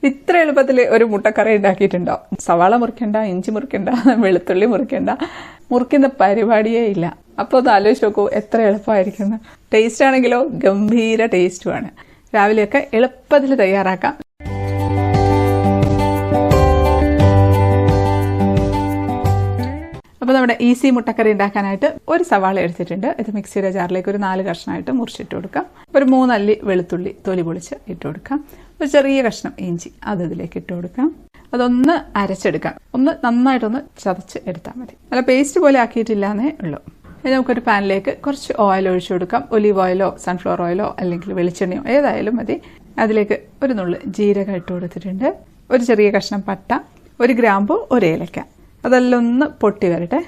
ഇത്ര എളുപ്പത്തിൽ ഒരു മുട്ടക്കറി ഉണ്ടാക്കിയിട്ടുണ്ടോ? സവാള മുറിക്കണ്ട, ഇഞ്ചി മുറിക്കണ്ട, വെളുത്തുള്ളി മുറിക്കണ്ട, മുറിക്കുന്ന പരിപാടിയേ ഇല്ല. അപ്പോൾ ഒന്ന് ആലോചിച്ച് നോക്കൂ എത്ര എളുപ്പമായിരിക്കുന്നു. ടേസ്റ്റ് ആണെങ്കിലോ ഗംഭീര ടേസ്റ്റുമാണ്. രാവിലെയൊക്കെ എളുപ്പത്തിൽ തയ്യാറാക്കാം. അപ്പോൾ നമ്മുടെ ഈസി മുട്ടക്കറി ഉണ്ടാക്കാനായിട്ട് ഒരു സവാള എടുത്തിട്ടുണ്ട്. ഇത് മിക്സിയുടെ ജാറിലേക്ക് ഒരു 4 കഷ്ണമായിട്ട് മുറിച്ചിട്ട് കൊടുക്കാം. ഒരു 3 അല്ലി വെളുത്തുള്ളി തൊലി പൊളിച്ച് ഇട്ട് കൊടുക്കാം. ഒരു ചെറിയ കഷ്ണം ഇഞ്ചി അത് ഇതിലേക്ക് ഇട്ട് കൊടുക്കാം. അതൊന്ന് അരച്ചെടുക്കാം. ഒന്ന് നന്നായിട്ടൊന്ന് ചതച്ച് എടുത്താൽ മതി. നല്ല പേസ്റ്റ് പോലെ ആക്കിയിട്ടില്ലാന്നേ ഉള്ളൂ. ഇനി നമുക്കൊരു പാനിലേക്ക് കുറച്ച് ഓയിൽ ഒഴിച്ചു കൊടുക്കാം. ഒലീവ് ഓയിലോ സൺഫ്ലവർ ഓയിലോ അല്ലെങ്കിൽ വെളിച്ചെണ്ണയോ ഏതായാലും മതി. അതിലേക്ക് ഒരു നുള്ള് ജീരകം ഇട്ട് കൊടുത്തിട്ടുണ്ട്. ഒരു ചെറിയ കഷ്ണം പട്ട, ഒരു ഗ്രാമ്പു, ഒരു ഏലക്ക. അതെല്ലാം ഒന്ന് പൊട്ടി വരട്ടെ.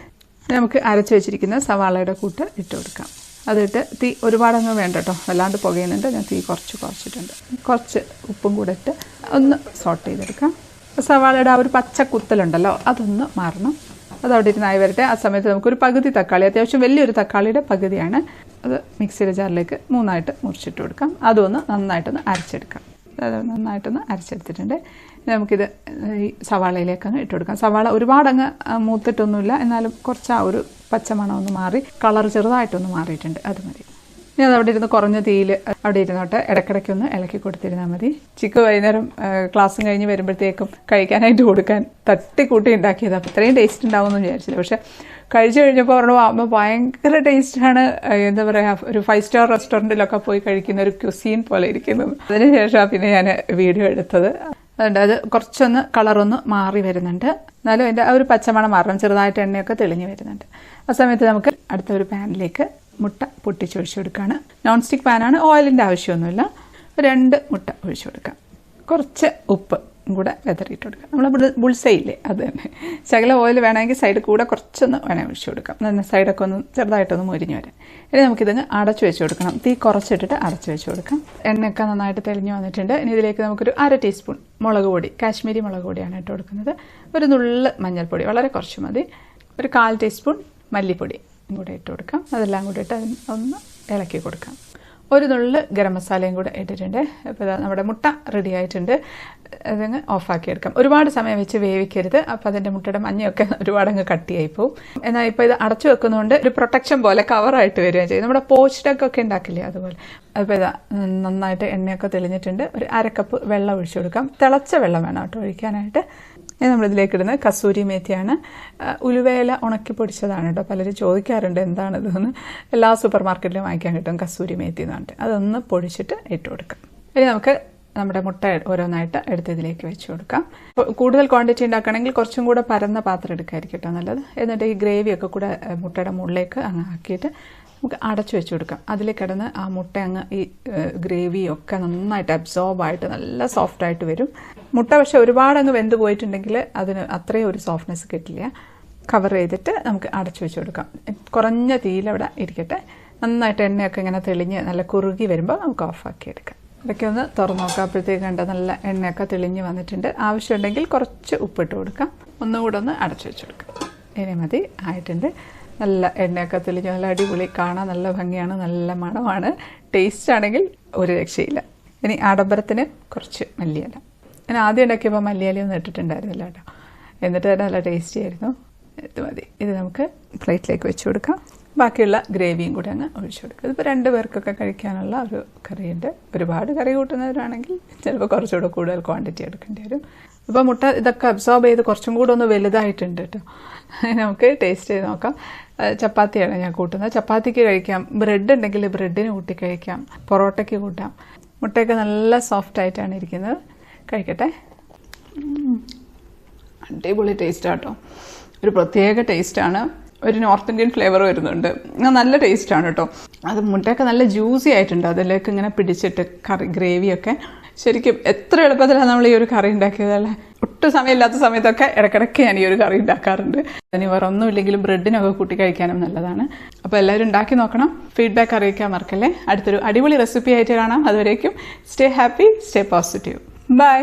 നമുക്ക് അരച്ച് വെച്ചിരിക്കുന്ന സവാളയുടെ കൂട്ട് ഇട്ട് കൊടുക്കാം. അതിട്ട് തീ ഒരുപാടങ്ങ് വേണ്ട കേട്ടോ, വല്ലാണ്ട് പുകയുന്നുണ്ട്. ഞാൻ തീ കുറച്ചിട്ടുണ്ട്. കുറച്ച് ഉപ്പും കൂടെ ഇട്ട് ഒന്ന് സോട്ട് ചെയ്തെടുക്കാം. സവാളയുടെ ആ ഒരു പച്ച കുത്തലുണ്ടല്ലോ അതൊന്ന് മാറണം. അതവിടെ ഇരുന്നായി വരട്ടെ. ആ സമയത്ത് നമുക്കൊരു പകുതി തക്കാളി, അത്യാവശ്യം വലിയൊരു തക്കാളിയുടെ പകുതിയാണ്, അത് മിക്സിയുടെ ജാറിലേക്ക് 3ആയിട്ട് മുറിച്ചിട്ട് കൊടുക്കാം. അതൊന്ന് നന്നായിട്ടൊന്ന് അരച്ചെടുക്കാം. അത് നന്നായിട്ടൊന്ന് അരച്ചെടുത്തിട്ടുണ്ട്. നമുക്കിത് ഈ സവാളയിലേക്കങ്ങ് ഇട്ട് കൊടുക്കാം. സവാള ഒരുപാടങ്ങ് മൂത്തിട്ടൊന്നുമില്ല, എന്നാലും കുറച്ച് ആ ഒരു പച്ചമണം ഒന്ന് മാറി കളർ ചെറുതായിട്ടൊന്ന് മാറിയിട്ടുണ്ട്. അത് മതി. ഇനി അത് അവിടെ ഇരുന്ന് കുറഞ്ഞ തീയിൽ അവിടെ ഇരുന്നോട്ട് ഇടയ്ക്കിടയ്ക്കൊന്ന് ഇളക്കി കൊടുത്തിരുന്നാൽ മതി. ചിക്കു വൈകുന്നേരം ക്ലാസ്സും കഴിഞ്ഞ് വരുമ്പോഴത്തേക്കും കഴിക്കാനായിട്ട് കൊടുക്കാൻ തട്ടിക്കൂട്ടി ഉണ്ടാക്കിയത്. അപ്പോൾ ഇത്രയും ടേസ്റ്റ് ഉണ്ടാവുമെന്ന് വിചാരിച്ചില്ല. പക്ഷെ കഴിച്ചു കഴിഞ്ഞപ്പോൾ പറഞ്ഞു അമ്മ ഭയങ്കര ടേസ്റ്റാണ്, എന്താ പറയുക, ഒരു 5 സ്റ്റാർ റെസ്റ്റോറൻറ്റിലൊക്കെ പോയി കഴിക്കുന്ന ഒരു ക്യുസീൻ പോലെ ഇരിക്കുന്നത്. അതിനുശേഷമാണ് പിന്നെ ഞാൻ വീഡിയോ എടുത്തത്. അതുകൊണ്ട് അത് കുറച്ചൊന്ന് കളറൊന്ന് മാറി വരുന്നുണ്ട്. എന്നാലും അതിൻ്റെ ആ ഒരു പച്ചമണം മാറണം, ചെറുതായിട്ട് എണ്ണയൊക്കെ തെളിഞ്ഞ് വരുന്നുണ്ട്. ആ സമയത്ത് നമുക്ക് അടുത്ത ഒരു പാനിലേക്ക് മുട്ട പൊട്ടിച്ചൊഴിച്ചു കൊടുക്കുകയാണ്. നോൺ സ്റ്റിക്ക് പാനാണ്, ഓയിലിൻ്റെ ആവശ്യമൊന്നുമില്ല. 2 മുട്ട ഒഴിച്ചു കൊടുക്കാം. കുറച്ച് ഉപ്പ് കൂടെ വെതറിയിട്ട് കൊടുക്കാം. നമ്മൾ ബുൾസൈയില്ലേ അത് തന്നെ. ശകല ഓയിൽ വേണമെങ്കിൽ സൈഡ് കൂടെ കുറച്ചൊന്ന് വേണേൽ ഒഴിച്ചു കൊടുക്കാം. എന്നാൽ സൈഡൊക്കെ ഒന്ന് ചെറുതായിട്ടൊന്ന് മുരിഞ്ഞ് വരാം. ഇനി നമുക്കിതങ്ങ് അടച്ചു വെച്ച് കൊടുക്കണം. തീ കുറച്ചിട്ടിട്ട് അടച്ചു വെച്ച് കൊടുക്കാം. എണ്ണയൊക്കെ നന്നായിട്ട് തെളിഞ്ഞ് വന്നിട്ടുണ്ട്. ഇനി ഇതിലേക്ക് നമുക്കൊരു 1/2 ടീസ്പൂൺ മുളക് പൊടി, കാശ്മീരി മുളക് പൊടിയാണ് ഇട്ട് കൊടുക്കുന്നത്. ഒരു നുള്ള് മഞ്ഞൾപ്പൊടി, വളരെ കുറച്ച് മതി. ഒരു 1/4 ടീസ്പൂൺ മല്ലിപ്പൊടി കൂടെ ഇട്ട് കൊടുക്കാം. അതെല്ലാം കൂടെ ഇട്ട് ഒന്ന് ഇളക്കി കൊടുക്കാം. ഒരു നുള്ള് ഗരം മസാലയും കൂടെ ഇട്ടിട്ടുണ്ട്. അപ്പോൾ നമ്മുടെ മുട്ട റെഡി ആയിട്ടുണ്ട്. അതങ്ങ് ഓഫാക്കി എടുക്കാം. ഒരുപാട് സമയം വെച്ച് വേവിക്കരുത്, അപ്പോൾ അതിൻ്റെ മുട്ടയുടെ മഞ്ഞയൊക്കെ ഒരുപാടങ്ങ് കട്ടിയായി പോവും. എന്നാൽ ഇപ്പോൾ ഇത് അടച്ചു വെക്കുന്നതുകൊണ്ട് ഒരു പ്രൊട്ടക്ഷൻ പോലെ കവറായിട്ട് വരികയും ചെയ്യും. നമ്മുടെ പോച്ച്ഡൊക്കെ ഉണ്ടാക്കില്ലേ അതുപോലെ. അപ്പോൾ ഇതാ നന്നായിട്ട് എണ്ണയൊക്കെ തെളിഞ്ഞിട്ടുണ്ട്. ഒരു 1/2 കപ്പ് വെള്ളം ഒഴിച്ചു കൊടുക്കാം. തിളച്ച വെള്ളം വേണം കേട്ടോ ഒഴിക്കാനായിട്ട്. ഇനി നമ്മളിതിലേക്ക് ഇടുന്നത് കസൂരി മേത്തിയാണ്. ഉലുവേല ഉണക്കി പൊടിച്ചതാണ് കേട്ടോ. പലരും ചോദിക്കാറുണ്ട് എന്താണിതെന്ന്. എല്ലാ സൂപ്പർ മാർക്കറ്റിലും വാങ്ങിക്കാൻ കിട്ടും കസൂരി മേത്തി എന്ന് പറഞ്ഞിട്ട്. അതൊന്ന് പൊടിച്ചിട്ട് ഇട്ട് കൊടുക്കാം. ഇനി നമുക്ക് നമ്മുടെ മുട്ട ഓരോന്നായിട്ട് എടുത്ത് ഇതിലേക്ക് വെച്ച് കൊടുക്കാം. കൂടുതൽ ക്വാണ്ടിറ്റി ഉണ്ടാക്കണമെങ്കിൽ കുറച്ചും കൂടെ പരന്ന പാത്രം എടുക്കായിരിക്കും കേട്ടോ നല്ലത്. എന്നിട്ട് ഈ ഗ്രേവിയൊക്കെ കൂടെ മുട്ടയുടെ മുകളിലേക്ക് അങ്ങ് ആക്കിയിട്ട് നമുക്ക് അടച്ചു വെച്ച് കൊടുക്കാം. അതിൽ കിടന്ന് ആ മുട്ട അങ്ങ് ഈ ഗ്രേവിയൊക്കെ നന്നായിട്ട് അബ്സോർബായിട്ട് നല്ല സോഫ്റ്റായിട്ട് വരും. മുട്ട പക്ഷെ ഒരുപാട് അങ്ങ് വെന്ത് പോയിട്ടുണ്ടെങ്കിൽ അതിന് അത്രയും ഒരു സോഫ്റ്റ്നെസ് കിട്ടില്ല. കവർ ചെയ്തിട്ട് നമുക്ക് അടച്ചു വെച്ച് കൊടുക്കാം. കുറഞ്ഞ തീയിലവിടെ ഇരിക്കട്ടെ. നന്നായിട്ട് എണ്ണയൊക്കെ ഇങ്ങനെ തെളിഞ്ഞ് നല്ല കുറുകി വരുമ്പോൾ നമുക്ക് ഓഫാക്കി എടുക്കാം. ഇതൊക്കെ ഒന്ന് തുറന്ന് നോക്കാം. അപ്പോഴത്തേക്ക് കണ്ട നല്ല എണ്ണയൊക്കെ തെളിഞ്ഞ് വന്നിട്ടുണ്ട്. ആവശ്യമുണ്ടെങ്കിൽ കുറച്ച് ഉപ്പിട്ട് കൊടുക്കാം. ഒന്നുകൂടെ ഒന്ന് അടച്ചു വെച്ച് കൊടുക്കാം. ഇനി മതി, ആയിട്ടുണ്ട്. നല്ല എണ്ണയൊക്കെ തെളിഞ്ഞ് നല്ല അടിപൊളി, കാണാൻ നല്ല ഭംഗിയാണ്, നല്ല മണമാണ്. ടേസ്റ്റ് ആണെങ്കിൽ ഒരു രക്ഷയില്ല. ഇനി ആഡംബരത്തിന് കുറച്ച് മല്ലിയില. ഞാൻ ആദ്യം ഉണ്ടാക്കിയപ്പോൾ മല്ലിയിലയൊന്നും ഇട്ടിട്ടുണ്ടായിരുന്നില്ല കേട്ടോ. എന്നിട്ട് തന്നെ നല്ല ടേസ്റ്റി ആയിരുന്നു. ഇത് മതി. ഇത് നമുക്ക് പ്ലേറ്റിലേക്ക് വെച്ച് കൊടുക്കാം. ബാക്കിയുള്ള ഗ്രേവിയും കൂടി അങ്ങ് ഒഴിച്ചു കൊടുക്കുക. ഇതിപ്പോൾ 2 പേർക്കൊക്കെ കഴിക്കാനുള്ള ഒരു കറിയുണ്ട്. ഒരുപാട് കറി കൂട്ടുന്നവരാണെങ്കിൽ ചിലപ്പോൾ കുറച്ചുകൂടെ കൂടുതൽ ക്വാണ്ടിറ്റി എടുക്കേണ്ടി വരും. ഇപ്പോൾ മുട്ട ഇതൊക്കെ അബ്സോർബ് ചെയ്ത് കുറച്ചും കൂടെ ഒന്ന് വലുതായിട്ടുണ്ട് കേട്ടോ. നമുക്ക് ടേസ്റ്റ് ചെയ്ത് നോക്കാം. ചപ്പാത്തിയാണ് ഞാൻ കൂട്ടുന്നത്. ചപ്പാത്തിക്ക് കഴിക്കാം. ബ്രെഡ് ഉണ്ടെങ്കിൽ ബ്രെഡിന് കൂട്ടി കഴിക്കാം. പൊറോട്ടയ്ക്ക് കൂട്ടാം. മുട്ടയൊക്കെ നല്ല സോഫ്റ്റ് ആയിട്ടാണ് ഇരിക്കുന്നത്. കഴിക്കട്ടെ. അടിപൊളി ടേസ്റ്റാണ് കേട്ടോ. ഒരു പ്രത്യേക ടേസ്റ്റാണ്. ഒരു നോർത്ത് ഇന്ത്യൻ ഫ്ലേവർ വരുന്നുണ്ട്. നല്ല ടേസ്റ്റാണ് കേട്ടോ. അത് മുട്ടയൊക്കെ നല്ല ജ്യൂസി ആയിട്ടുണ്ട്. അതിലേക്ക് ഇങ്ങനെ പിടിച്ചിട്ട് കറി ഗ്രേവിയൊക്കെ ശരിക്കും എത്ര എളുപ്പത്തിലാണ് നമ്മൾ ഈ ഒരു കറി ഉണ്ടാക്കിയതല്ലേ. ഒട്ടും സമയമില്ലാത്ത സമയത്തൊക്കെ ഇടയ്ക്കിടയ്ക്ക് ഞാൻ ഈ ഒരു കറി ഉണ്ടാക്കാറുണ്ട്. ഇനി വേറെ ഒന്നുമില്ലെങ്കിലും ബ്രെഡിനൊക്കെ കൂട്ടി കഴിക്കാനും നല്ലതാണ്. അപ്പോൾ എല്ലാവരും ഉണ്ടാക്കി നോക്കണം. ഫീഡ്ബാക്ക് അറിയിക്കാൻ മറക്കല്ലേ. അടുത്തൊരു അടിപൊളി റെസിപ്പി ആയിട്ട് കാണാം. അതുവരേക്കും stay happy, stay positive. By.